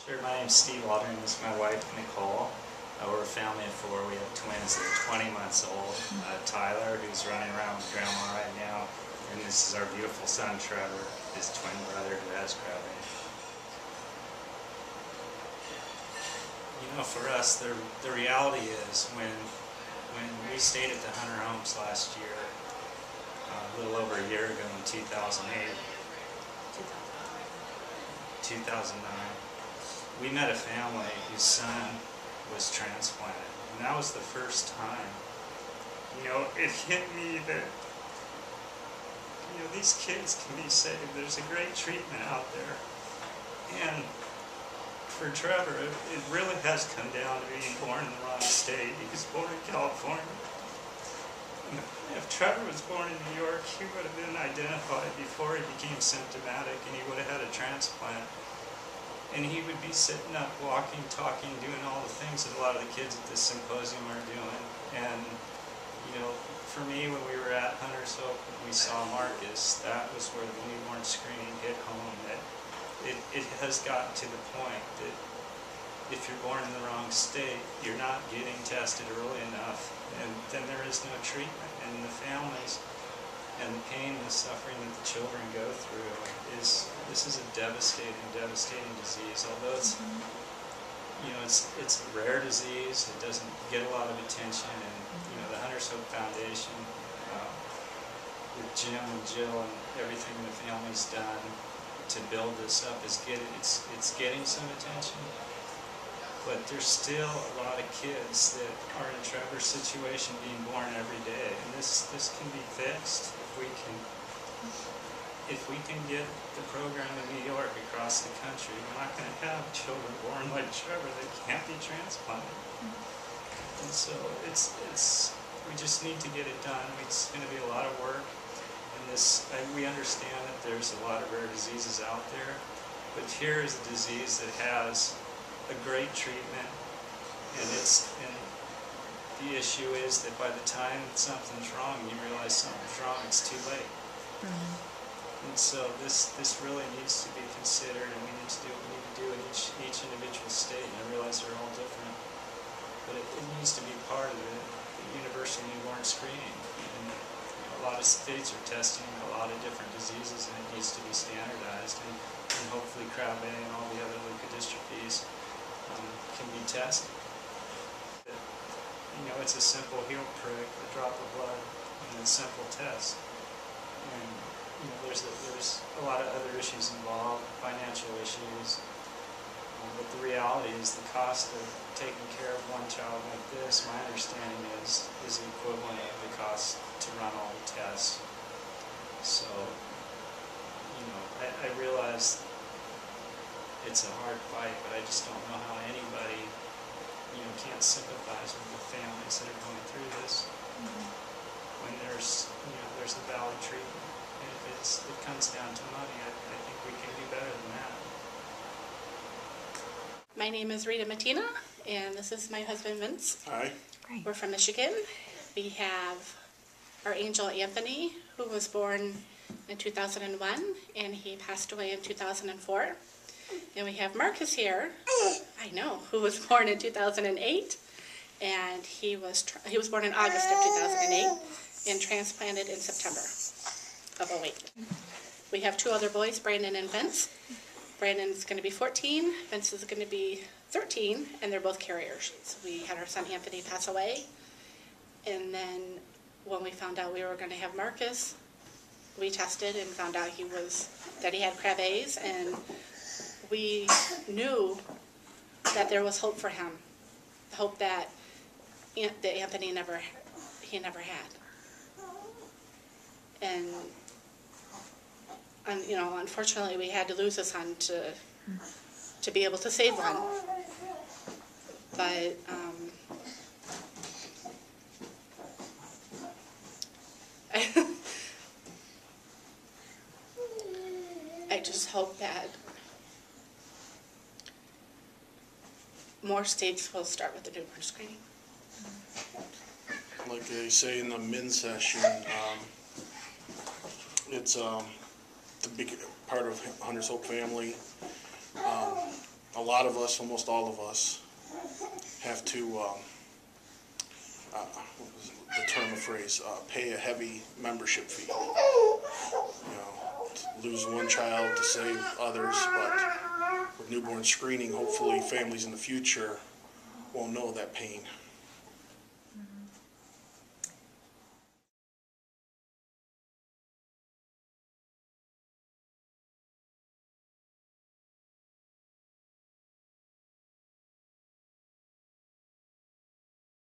Sure, my name's Steve Aldrin. This is my wife, Nicole. We're a family of four. We have twins that are 20 months old. Tyler, who's running around with Grandma right now. And this is our beautiful son, Trevor, his twin brother who has Krabbe. You know, for us, the reality is when we stayed at the Hunter Homes last year, a little over a year ago in 2008, 2009, we met a family whose son was transplanted. And that was the first time, you know, it hit me that, you know, these kids can be saved. There's a great treatment out there. And for Trevor, it really has come down to being born in the wrong state. He was born in California. If Trevor was born in New York, he would have been identified before he became symptomatic, and he would have had a transplant. And he would be sitting up, walking, talking, doing all the things that a lot of the kids at this symposium are doing. And, you know, for me, when we were at Hunter's Hope, we saw Marcus, that was where the newborn screening hit home, that it has gotten to the point that if you're born in the wrong state, you're not getting tested early enough, and then there is no treatment. And the families and the pain and the suffering that the children go through this is a devastating disease. Although it's, you know, it's a rare disease, it doesn't get a lot of attention. And, you know, the Hunter's Hope Foundation, with Jim and Jill and everything the family's done to build this up, it's getting some attention. But there's still a lot of kids that are in Trevor's situation being born every day, and this can be fixed if we can get the program in New York across the country. We're not going to have children born like Trevor that can't be transplanted. And so we just need to get it done. It's going to be a lot of work, and we understand that there's a lot of rare diseases out there, but here is a disease that has a great treatment, and the issue is that by the time something's wrong, you realize something's wrong, it's too late. And so this really needs to be considered, and we need to do what we need to do in each individual state. And I realize they're all different, but it needs to be part of the universal newborn screening. And, you know, a lot of states are testing a lot of different diseases, and it needs to be standardized. And hopefully Krabbe and all the other leukodystrophies can be tested. But, you know, it's a simple heel prick, a drop of blood, and a simple test. And, you know, there's a lot of other issues involved, financial issues. But the reality is the cost of taking care of one child like this, my understanding is the equivalent of the cost to run all the tests. So, you know, I realize it's a hard fight, but I just don't know how anybody, you know, can't sympathize with the families that are going through this when there's a valid treatment. And if it comes down to money, I think we can do better than that. My name is Rita Mattina, and this is my husband Vince. Hi. Great. We're from Michigan. We have our angel Anthony, who was born in 2001, and he passed away in 2004. And we have Marcus here, who was born in 2008, and he was born in August of 2008 and transplanted in September of 2008. We have two other boys, Brandon and Vince. Brandon's going to be 14, Vince is going to be 13, and they're both carriers. So we had our son Anthony pass away, and then when we found out we were going to have Marcus, we tested and found out that he had Krabbe's, and we knew that there was hope for him, hope that Anthony never had. And you know, unfortunately, we had to lose a son to be able to save one. But I just hope that more states will start with the newborn screening. Like they say in the men's session, it's the big part of Hunter's Hope family. a lot of us, almost all of us, have to, what was the term of phrase, pay a heavy membership fee. You know, to lose one child to save others, but with newborn screening, hopefully families in the future won't know that pain.